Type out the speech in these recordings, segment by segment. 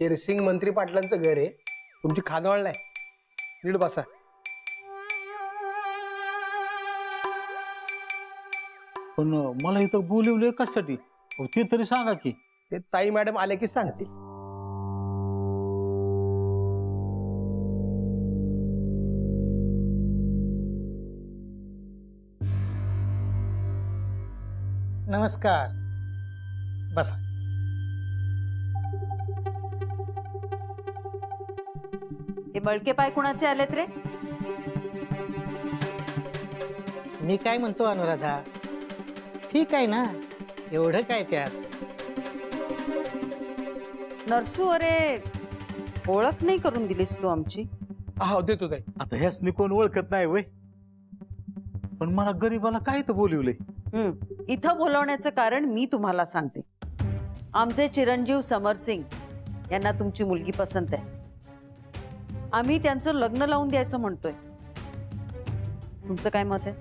शिरसिंग मंत्री पाटलांचं घर आहे, तुमची खानावळ नाही. नीट बसा. पण मला इथं बोलवलंय कशासाठी ते तरी सांगा की. ते ताई मॅडम आले की सांगतील. नमस्कार, बसा. हे बळके पाय कुणाचे आलेत रे? मी काय म्हणतो अनुराधा, ठीक आहे ना, एवढं काय त्यात. नरसू, अरे ओळख नाही करून दिलीस तू आमची. हा देतो ताई. आता ह्यासनी कोण ओळखत नाही वय, पण मला गरीबाला काय तर बोलवलंय. इथं बोलवण्याचं कारण मी तुम्हाला सांगते. आमचे चिरंजीव समर सिंग यांना तुमची मुलगी पसंत आहे. आम्ही त्यांचं लग्न लावून द्यायचं म्हणतोय. तुमचं काय मत आहे?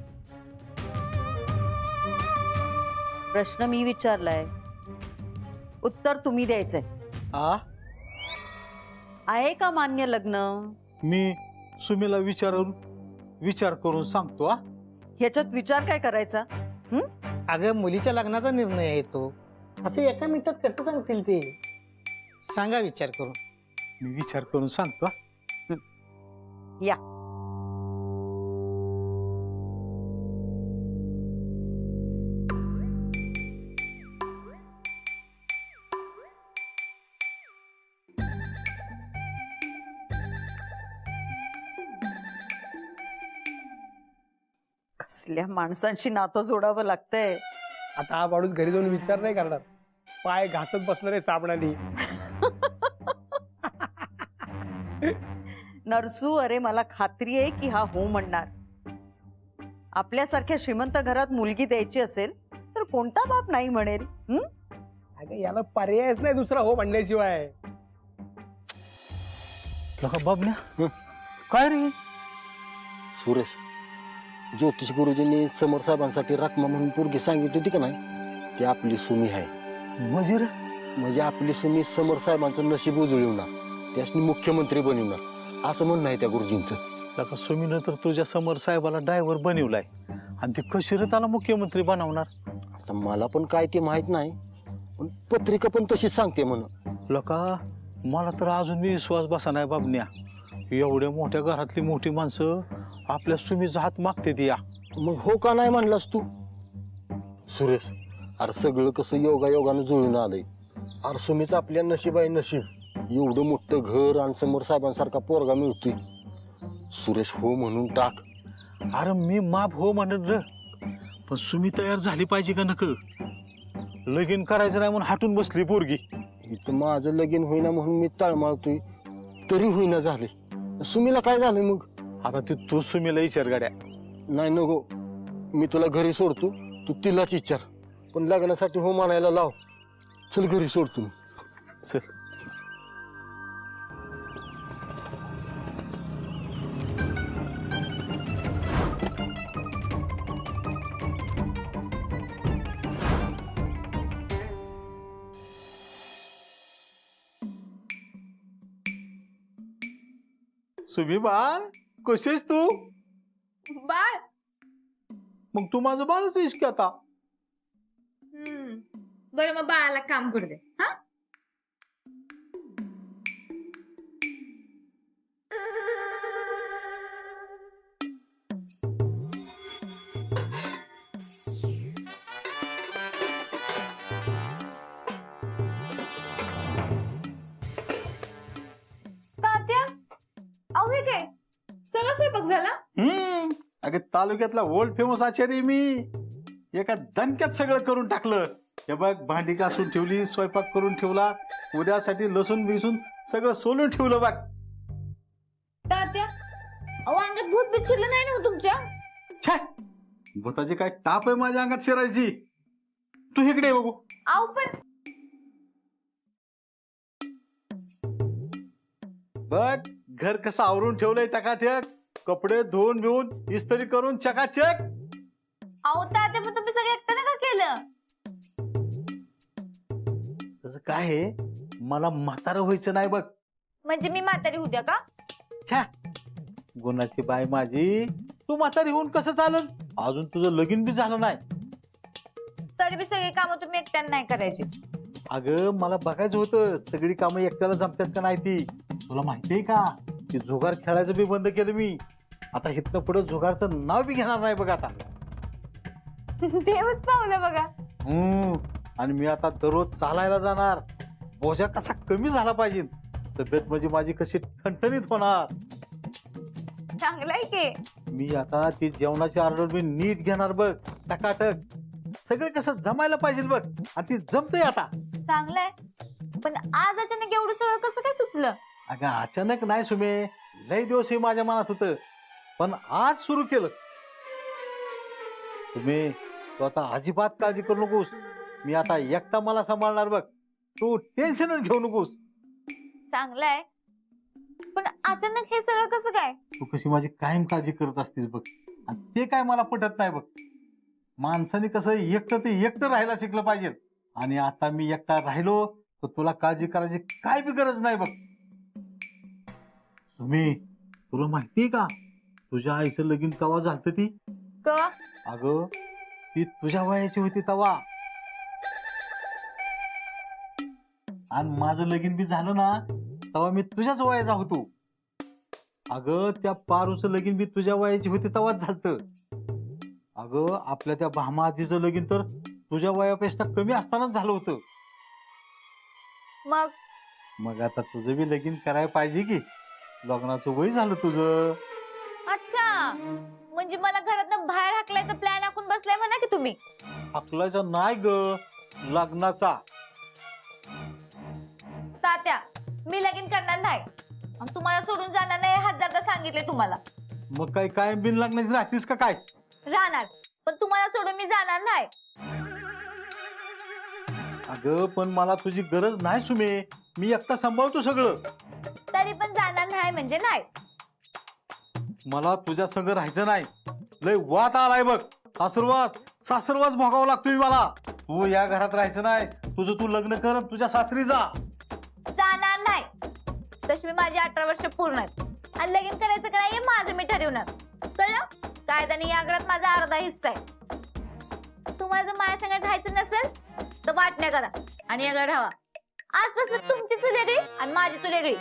प्रश्न मी विचारलाय, उत्तर तुम्ही द्यायचंय. आहे का मान्य लग्न? मी सुमीला विचार करून सांगतो. ह्याच्यात विचार काय करायचा? अगं, मुलीच्या लग्नाचा निर्णय आहे तो. असं एका मिनिटात कसं सांगतील ते? सांगा विचार करून. मी विचार करून सांगतो. या. कसल्या माणसांशी नातं जोडावं लागतंय. आता हा माणूस घरी जाऊन विचार नाही करणार, पाय घासत बसणार आहे साबणाने. नरसू, अरे मला खात्री आहे की हा हो म्हणणार. आपल्यासारख्या श्रीमंत घरात मुलगी द्यायची असेल तर कोणता बाप नाही म्हणेल? अगं, याला पर्यायच नाही दुसरा हो म्हणण्याशिवाय. बाबण्या काय रे? सुरेश, ज्योतिष गुरुजींनी समर साहेबांसाठी रकमा म्हणून पोरगी सांगितली होती का नाही, ती आपली सुमी आहे. म्हणजे आपली सुमी समर साहेबांचं नशीब उजळवणार, त्यासनी मुख्यमंत्री बनवणार असं म्हणणं आहे त्या गुरुजींचं. सुमीनं तर तुझ्या समर साहेबाला ड्रायव्हर बनवलाय आणि ती कशी रे त्याला मुख्यमंत्री बनवणार? आता मला पण काय ते माहित नाही, पण पत्रिका पण तशीच सांगते म्हणून. लका मला तर अजून मी विश्वास बसा नाही बाबण्या. एवढ्या मोठ्या घरातली मोठी माणसं आपल्या सुमीचा हात मागते ती. मग हो का नाही म्हणलास तू? सुरेश, अरे सगळं कसं योगायोगानं जुळून आलंय. अरे सुमीच आपल्या नशीब आहे नशीब. एवढं मोठं घर आणि समोर साहेबांसारखा पोरगा मिळतोय. सुरेश हो म्हणून टाक. अरे मी माप हो म्हणत र, पण सुमी तयार झाली पाहिजे का नक? लगीन करायचं नाही म्हणून हाटून बसली पोरगी. इथं माझं लगीन होईना म्हणून मी तळमळतोय, तरी होईना झाले. सुमीला काय झालं मग? आता ते तू सुमीला विचार गाड्या. नाही नको, मी तुला घरी सोडतो, तू तिलाच विचार. पण लग्नासाठी हो म्हणायला लाव. चल घरी सोडतो. चल. सुमी बाळ, कशीस तू? बाळ. मग तू माझं बाळच आहेस की आता. बरं, मग बाळाला काम करू दे. हा, तात्या, अहो हे काय सगळा स्वयंपाक झाला? अगं तालुक्यातला वर्ल्ड फेमस आचार्य मी. एका दणक्यात सगळं करून टाकलं. हे बघ, भांडी घासून ठेवली, स्वयंपाक करून ठेवला, उद्यासाठी लसूण बिसून सगळं सोलून ठेवलं बघ. तात्या, अहो अंगात भूत बीत शिरलं नाही ना हो तुमच्या? छे, भूताची काय टाप आहे माझ्या अंगात शिरायची? तू इकडे ये बघू. अहो पण बघ घर कसं आवरून ठेवलंय टकाटक. कपडे धुवून बिवून इस्त्री करून चकाचक. अहो तात्या, पण तुम्ही सगळं एकट्याने का केलं? तसं काय आहे, मला म्हातारं व्हायचं नाही बघ. म्हणजे मी म्हातारी उद्या का? छा, गुणाची बाय माझी, तू म्हातारी होऊन कसं चालेल? अजून तुझं लगीन बी झालं नाही. तरी बी सगळी कामं तुम्ही एकट्यानं नाही करायची. अगं मला बघायचं होतं सगळी कामं एकट्याला जमतात का नाही ती. तुला माहितीये का, की जुगार खेळायचं बी बंद केलं मी. आता इथनं पुढे जुगारचं नाव बी घेणार नाही बघ आता. देवच पावलं बघा. आणि मी आता दररोज चालायला जाणार. बोजा कसा कमी झाला पाहिजे, तब्येत म्हणजे माझी कशी ठणठणीत होणार. चांगलं आहे की. मी आता ती जेवणाची ऑर्डर मी नीट घेणार बघ, टकाटक. सगळं कसं जमायला पाहिजे बघ, आणि ती जमतंय आता. चांगलं आहे. पण आज अचानक एवढं सगळं कसं काय सुचलं? अगं अचानक नाही सुमे, लय दिवस हे माझ्या मनात होतं, पण आज सुरू केलं. तुम्ही तू आता अजिबात काळजी करू नकोस. मी आता एकटा मला सांभाळणार बघ, तू टेन्शनच घेऊ नकोस. चांगलं आहे. पण अचानक हे सगळं कसं काय? तू कशी माझी कायम काळजी करत असतीस बघ, आणि ते काय मला पटत नाही बघ. माणसाने कसं एकटं ते एकटं राहायला शिकलं पाहिजे, आणि आता मी एकटा राहिलो तर तुला काळजी करायची काय बी गरज नाही बघ. सुमी, तुला माहितीये का तुझ्या आईचं लगीन कवा झालत ती? का? अगं ती तुझ्या वयाची होती तवा, आणि माझं लगीन बी झालं ना तेव्हा मी तुझ्याच वयाचा होतो. अगं त्या पारूचं लगीन बी तुझ्या वयाची होती तेव्हाच झालतं. अगं आपल्या त्या भामाजीचं लगीन तर तुझ्या वयापेक्षा कमी असतानाच झालं होतं. मग आता तुझं बी लगीन करायला पाहिजे की, लग्नाचं वय झालं तुझं. अच्छा, म्हणजे मला घरातनं बाहेर हाकलायचा प्लॅन आखून बसलाय म्हणा की तुम्ही. आपल्याचा नाही ग, लग्नाचा. तात्या, मी लगीन करणार नाही आणि तुम्हाला सोडून जाणार नाही, 1000दा सांगितले तुम्हाला. मग काय कायम बिन लग्नाची राहतीस का काय? राहणार, पण तुम्हाला सोडून मी जाणार नाही. अगं पण मला तुझी गरज नाही सुमे, मी एकटा सांभाळतो सगळं. तरी पण जाणार नाही म्हणजे नाही. मला तुझ्या संग राहायचं नाही. लय वाद आलाय बघ, सासरवास भोगावं लागतोय मला. तू या घरात राहायचं नाही, तुझं तू लग्न कर, तुझ्या सासरी जा. जाणार नाही. तशी मी माझी 18 वर्ष पूर्ण आहेत, आणि लगीन करायचं का नाही हे माझं मी ठरवणार. कळलं? कायद्याने या घरात माझा अर्धा हिस्सा आहे. तुम्हाला जर माझ्या संग राहायचं नसेल तर वाटण्या करा आणि या घरात राहा. आजपासून तुमची चूल वेगळी आणि माझी चूल वेगळी.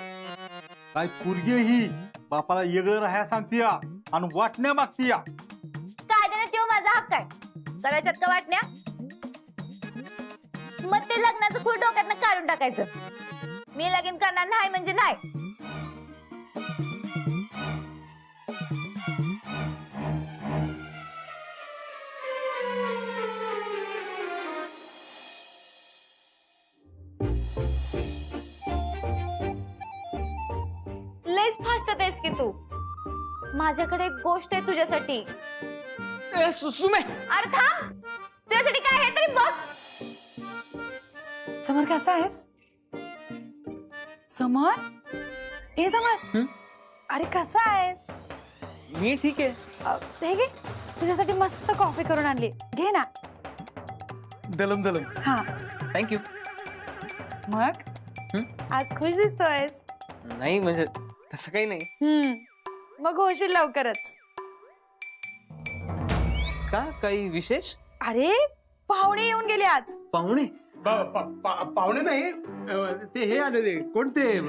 काय पोरगी ही बापाला वेगळं राहायला सांगतीया आणि वाटण्या मागतीया. कायद्याने तो माझा हक्क आहे. करायच्यात का वाटण्या? मग ते लग्नाचं खूळ डोक्यातनं काढून टाकायचं. मी लगीन करणार नाही म्हणजे नाही. लयच फास्ट आहेस की तू. माझ्याकडे एक गोष्ट आहे तुझ्यासाठी. सुमे, अरे थांब, तुझ्यासाठी काय आहे तरी बघ. समर कसा आहेस? समर, ए समर, अरे कसा आहेस? मी ठीक आहे. हे घे, तुझ्यासाठी मस्त कॉफी करून आणली, घे ना. दलम दलम. हा, थँक्यू. मग आज खुश दिसतोयस. नाही म्हणजे तसं काही नाही. मग होशील लवकरच. का, काही विशेष? अरे पाहुणे येऊन गेले आज. पाहुणे? पाहुणे नाही, ते हे आले ते कोणते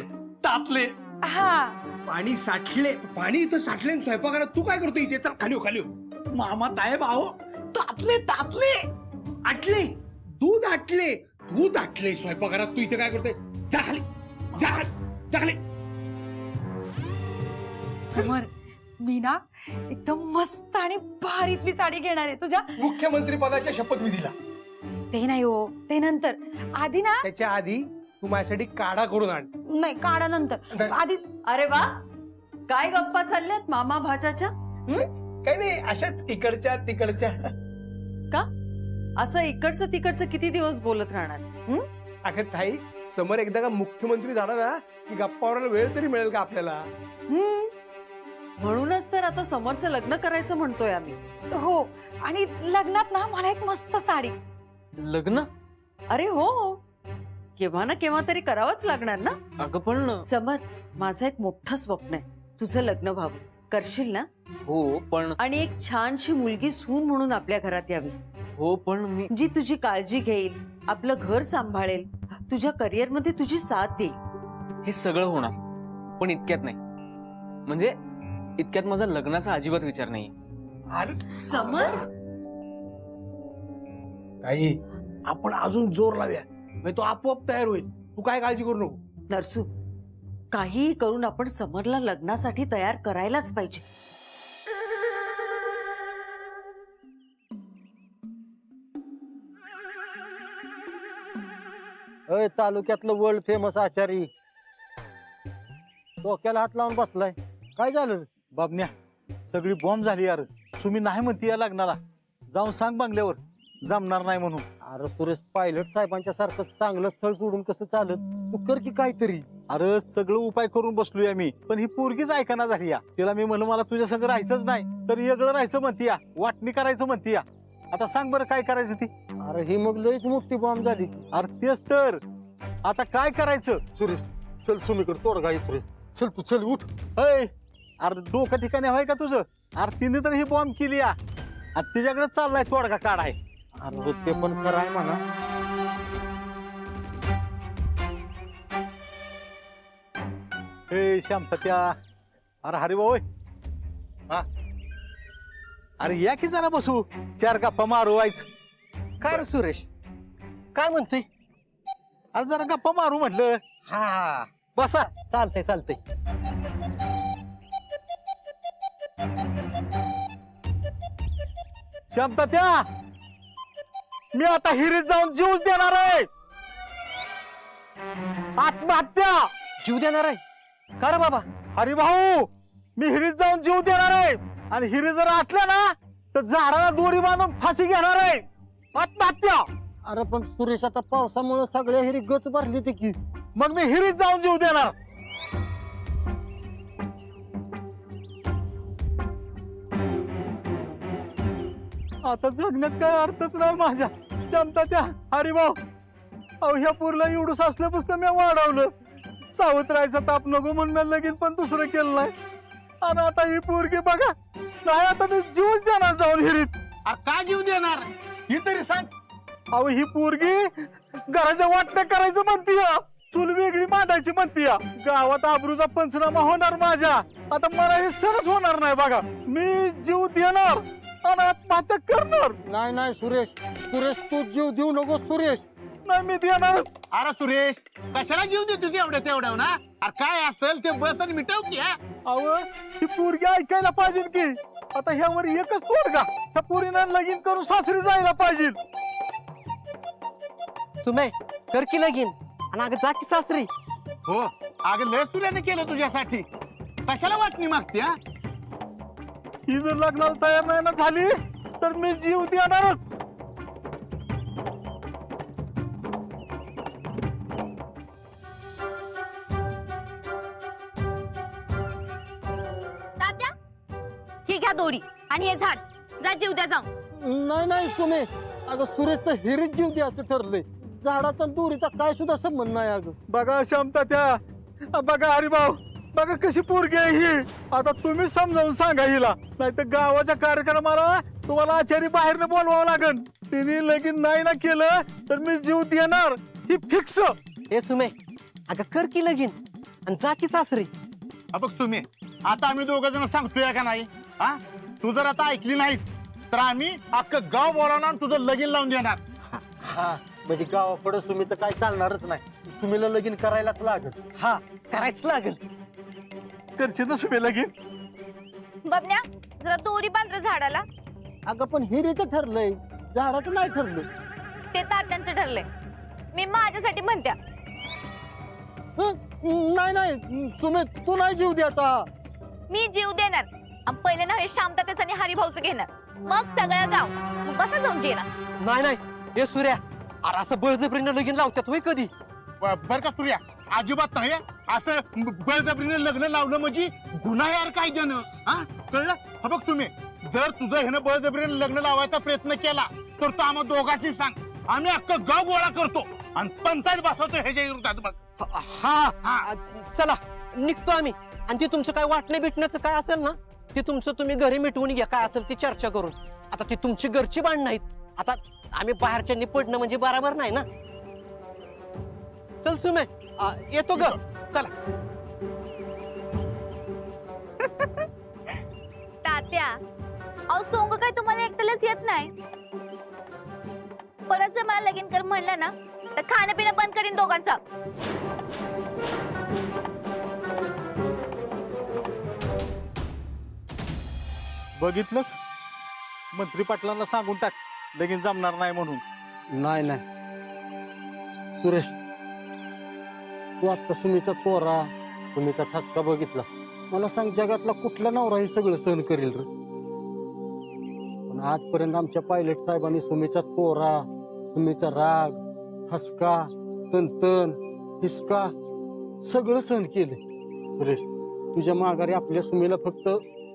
तातले. हा, पाणी साठले, पाणी इथं साठले आणि स्वयंपाकघरात तू काय करतो इथे? चल खाली हो, खाली हो. मामा तायब आहो. तातले तातले आटले, दूध आटले, दूध आटले स्वयंपाकघरात. तू इथे काय करतोय? जा खाली, जा खाली, जा खाली. समर, मी ना एकदम मस्त आणि भारीतली साडी घेणार आहे तुझ्या. मुख्यमंत्री पदाच्या शपथ विधीला. ते नाही हो, ते नंतर. आधी ना, त्याच्या आधी तू माझ्यासाठी काढा करून आण. नाही काढा नंतर, आधी. अरे वा, काय गप्पा चालल्यात मामा भाच्याच्या? काही नाही, अशाच इकडच्या तिकडच्या. का असं इकडचं तिकडचं किती दिवस बोलत राहणार? अगं ताई, समोर एकदा का मुख्यमंत्री झाला ना की गप्पा मारायला वेळ तरी मिळेल का आपल्याला? म्हणूनच तर आता समोरचं लग्न करायचं म्हणतोय आम्ही. हो, आणि लग्नात ना मला एक मस्त साडी. लग्न? अरे हो, केव्हा ना केव्हा तरी करावंच लागणार ना. अगं पण समर, माझं एक मोठं स्वप्न आहे, तुझं लग्न व्हावं. करशील ना? हो पण आणि एक छानशी मुलगी सून म्हणून आपल्या घरात यावी, हो पण मी जी तुझी काळजी घेईल, आपलं घर सांभाळेल, तुझ्या करिअर मध्ये तुझी साथ देईल. हे सगळं होणार, पण इतक्यात नाही. म्हणजे इतक्यात माझा लग्नाचा अजिबात विचार नाही. अरे समर, काही आपण अजून जोर लावूया, म्हणजे तो आपोआप तयार होईल. तू काय काळजी करू नको. नरसू, काहीही करून आपण समरला लग्नासाठी तयार करायलाच पाहिजे. अय तालुक्यातलं वर्ल्ड फेमस आचारी डोक्याला हात लावून बसलाय. काय झालं? बाबन्या सगळी बॉम्ब झाली यार. सुमी नाही म्हणती या लग्नाला. जाऊन सांग बंगल्यावर जमणार नाही म्हणून. अरे सुरेश, पायलट साहेबांच्या सारखं चांगलं स्थळ सोडून कसं चालत? तू कर की काहीतरी. अरे सगळं उपाय करून बसलोय आम्ही, पण ही पोरगीच ऐकना झाली या. तिला मी म्हणलं मला तुझ्या संग राहायचंच नाही, तर वेगळं राहायचं म्हणती या, वाटणी करायचं म्हणती या. आता सांग बरं काय करायचं ती. अरे ही मग लईच मोठी बॉम्ब झाली. अरे तेच तर, आता काय करायचं. सुरेश चल, सुमीकडे तोडगा येत रे. चल तू चल, उठ. अय अरे डोकं ठिकाणी आहे का तुझं? अरे तिने तर ही बॉम्ब केली या, आणि तिच्याकडे चाललाय तोडगा काढाय. अरे ते पण खरं आहे म्हणा. ए शांत त्या. अरे हरी भाऊ, हा अरे या की जरा बसू, चार गप्पा मारू व्हायच. काय रे सुरेश, काय म्हणतोय? अरे जरा गप्पा मारू म्हटलं. हा बसा. चालतंय चालतंय. शांत त्या, मी आता हिरीत जाऊन जीवच देणार आहे. आत्महत्या. जीव देणार आहे? का रे बाबा? हरी भाऊ, मी हिरीत जाऊन जीव देणार आहे, आणि हिरी जर आटल्या ना तर झाडाला दोरी बांधून फाशी घेणार आहे. आत्महत्या. अरे पण सुरेश, आता पावसामुळे सगळ्या हिरी गच भरली ते की. मग मी हिरीत जाऊन जीव देणार. आता जगण्यात काय अर्थच नाही माझ्या. क्षमता त्या हरी भाऊ, अहो ह्या पूरला एवढूस असल्यापासून मी वाढवलं. सावध राहायचा ताप नको म्हणून मी लगीन पण दुसरं केलं नाही, आणि आता ही पोरगी बघा. नाही आता मी जीवच देणार जाऊन हिरीत. काय जीव देणार ही तरी सांग. अहो ही पोरगी घराच्या वाटण्या करायचं म्हणतीय, चूल वेगळी मांडायची म्हणतीय. गावात आबरूचा पंचनामा होणार माझ्या. आता मला हे सणच होणार नाही बघा. मी जीव देणार आणि आत्महत्या करणार. नाही नाही सुरेश, सुरेश तू जीव देऊ नको सुरेश. नाही मी देणारच. अरे सुरेश, कशाला जीव दे तुझे एवढ्या तेवढ्या ना. अरे काय असेल ते बस आणि मिटव की. अहो ही पोरगी ऐकायला पाहिजे की. आता ह्यावर एकच तोडगा, ह्या पोरीनं लगीन करून सासरी जायला पाहिजे. सुमे कर की लगीन, आणि अगं जा की सासरी. हो अगं लय सूर्याने केलं तुझ्यासाठी, कशाला वाटणी मागते. ही जर लग्नाला तयार नाही ना झाली तर मी जीव देणारच. तात्या, ही घ्या दोरी आणि हे झाड, जा जीव द्या जाऊन. नाही नाही सुमे, अगं सुरेशचं हिरीत जीव द्यायचं ठरलंय. झाडाचा आणि दोरीचा काय सुद्धा संबंध नाही. अगं बघा शांता त्या, बघा हरिभाऊ, बघा कशी पोरगी आहे ही. आता तुम्ही समजावून सांगा हिला, नाही तर गावाच्या कार्यक्रमाला तुम्हाला आचारी बाहेरनं बोलवावं लागेल. तिने लगीन नाही ना केलं तर मी जीव देणार, ही फिक्स. ए सुमे, अगं कर की लगीन आणि जा की सासरी. बघ तुम्ही, आता आम्ही दोघ जण सांगतोय का नाही. हा तू जर आता ऐकली नाहीस तर आम्ही अख्खं गाव बोलावणार आणि तुझं लगीन लावून देणार. हा म्हणजे गावाकडं सुमीचं काय चालणारच नाही. सुमीला लगीन करायलाच लागल. हा करायच लागल. करशील ना सुमे लगीन? बबन्या, जरा दोरी बांध रे झाडाला. अगं पण हिरीचं ठरलंय, झाडाचं नाही ठरलं. ते तात्यांचं ठरलंय, मी माझ्यासाठी म्हणत्या. नाही नाही सुमे, तू नाही जीव द्यायचा. मी जीव देणार, आणि पहिले ना हे शांततेच आणि हरिभाऊचं घेणार, मग सगळं गाव. मग बसा जाऊन जेणार. नाही नाही हे सूर्या, अरे असं बळजबरीनं लगीन लावतात होय कधी? बर का सूर्या, अजिबात नाही. असं बळजबरीने लग्न लावलं म्हणजे गुन्हा यार काय देणं. हा कळलं? हा बघ तुम्ही, जर तुझं ह्यानं बळजबरीने लग्न लावायचा प्रयत्न केला तर तू आम्हा दोघांनी सांग, आम्ही अख्खं गाव गोळा करतो. आणि पंचायत बसवतो ह्याच्या विरोधात बघ. हा चला निघतो आम्ही. आणि ते तुमचं काय वाटणं बिटण्याचं काय असेल ना ते तुमचं तुम्ही घरी मिटवून घ्या, काय असेल ती चर्चा करून. आता ती तुमची घरची भांडणं नाहीत. आता आम्ही बाहेरच्यांनी पडणं म्हणजे बरोबर नाही ना. चल सुमे येतो ग. तात्या, अहो सोंग काय तुम्हाला एकट्यालाच येत नाही. परत जर मला लगीन कर म्हणलं ना तर खाणं पिणं बंद करीन दोघांचं. बघितलंस, मंत्री पाटलांना सांगून टाक लगीन जमणार नाही म्हणून. नाही नाही सुरेश, तू आता सुमीचा तोरा सुमीचा ठसका बघितला. मला सांग जगातला कुठला नवरा हे सगळं सहन करेल रे? पण आजपर्यंत आमच्या पायलट साहेबांनी सुमीचा तोरा, सुमीचा राग, ठसका, तनतन, हिसका सगळं सहन केलं. सुरेश, तुझ्या माघारी आपल्या सुमीला फक्त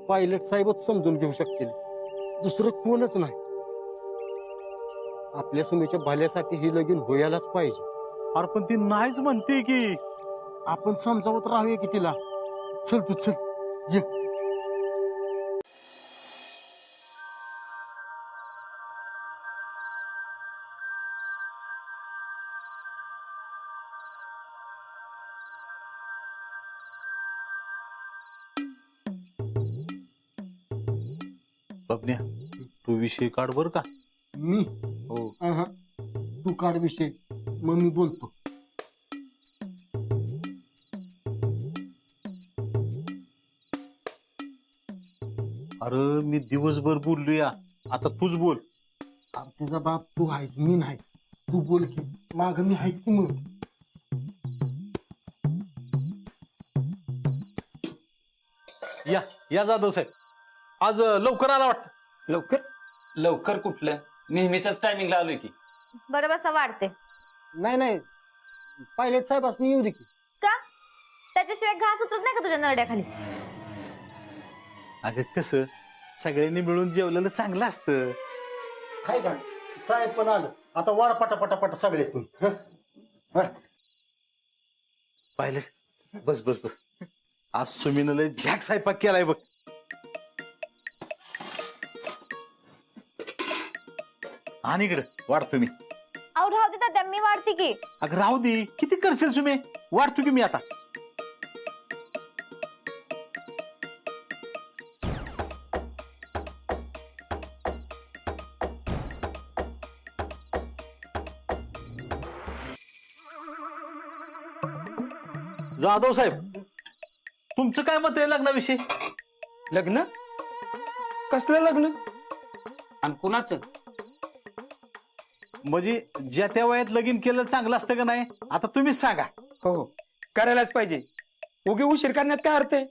पायलट साहेबच समजून घेऊ शकतील, दुसरं कोणच नाही. आपल्या सुमीच्या भल्यासाठी ही लगीन व्हायलाच पाहिजे. अरे पण ती नाहीच म्हणते की. आपण समजावत राहूया की तिला. चल तू चल ये. बबन्या, तू विषय काढ बर का. मी हो. तू काढ विषय, मग मी बोलतो. अरे मी दिवसभर बोललोया, आता तूच बोल. तिचा बाप तू आहेस, मी नाही. तू बोल की, माग मी आहेच की. मग या या जाधव साहेब, आज लवकर आला वाटतं. लवकर लवकर कुठलं, नेहमीच टायमिंगला आलोय की. बरं बसा वाढते. नाही नाही, पायलट साहेब असं येऊ दे की. का? त्याच्याशिवाय घास उतरत नाही का तुझ्या नरड्याखाली? अगं कसं, सगळ्यांनी मिळून जेवलेलं चांगलं असतं. काय का साहेब पण आलं, आता वाढ पटापटापट सगळेच. पायलट बस बस बस. आज सुमीनं लय झॅक स्वयंपाक केलाय बघ. आणि इकडे वाढतो मी. अहो राहू दे तात्या, मी वाढते की. अगं राहू दे, किती करशील सुमे, वाढतो की मी आता. जाधव साहेब, तुमचं काय मत आहे लग्नाविषयी? लग्न? कसलं लग्न? आणि कुणाचं? म्हणजे ज्या त्या वयात लगीन केलं चांगलं असतं का नाही, आता तुम्हीच सांगा. हो हो, करायलाच पाहिजे. उगी उशीर करण्यात काय अर्थ आहे?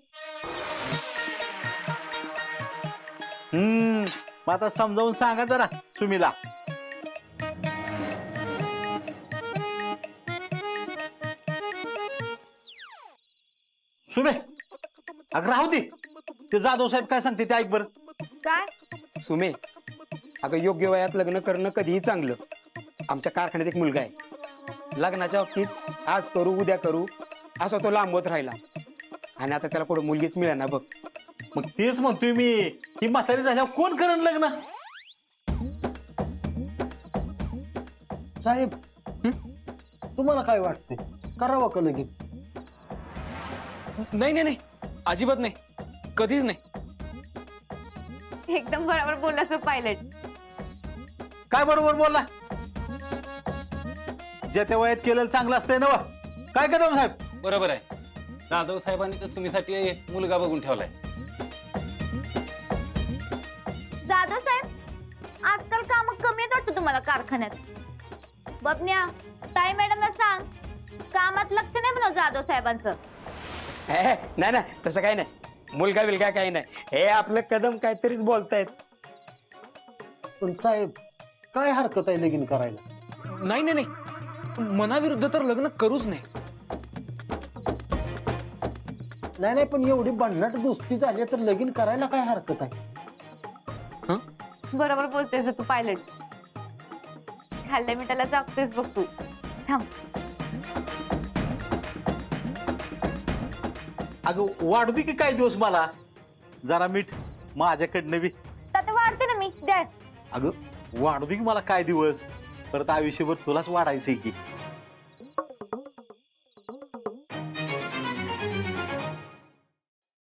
मग आता समजावून सांगा जरा सुमीला. सुमे, अगं राहू दे, ते जाधव साहेब काय सांगते ते ऐक बरं. काय? सुमे, अगं योग्य वयात लग्न करणं कधीही चांगलं. आमच्या कारखान्यात एक मुलगा आहे, लग्नाच्या बाबतीत आज करू उद्या करू असा तो लांबवत राहिला, आणि आता त्याला पुढे मुलगीच मिळेना बघ. मग तेच म्हणतोय मी, ही म्हातारी झाल्यावर कोण करण लग्न? साहेब, तुम्हाला काय वाटतंय, करावं का लगीन? नाही नाही नाही, अजिबात नाही, कधीच नाही. एकदम बरोबर बोललास पायलट. काय बरोबर बोलला? ज्या त्या वयात केलेलं चांगलं असतंय ना. काय कदम साहेब? बरोबर आहे. जाधव साहेबांनी तर सुमीसाठी मुलगा बघून ठेवलाय. जाधव साहेब, आजकाल काम कमी आहेत वाटतं तुम्हाला कारखान्यात. बबन्या, ताई मॅडमला सांग, कामात लक्ष नाही म्हणा जाधव साहेबांचं. नाही नाही, तसं काही नाही. मुलगा बिलगा काही नाही, हे आपलं कदम काहीतरीच बोलतायत. पण साहेब, काय हरकत आहे लगीन करायला? नाही नाही नाही, मनाविरुद्ध तर लग्न करूच नाही. नाही नाही, पण एवढी भन्नाट दोस्ती झाली तर लगीन करायला काय हरकत आहे? बरोबर बोलतेस तू पायलट. खाल्ल्या मिठाला चाकतेस बघ तू. थांब. अगं वाढू दे की काय दिवस मला जरा मीठ माझ्याकडनं बी. आता वाढते ना मी द्या. अगं वाढू दे की मला काय दिवस परत आयुष्यभर तुलाच वाढायचंय की.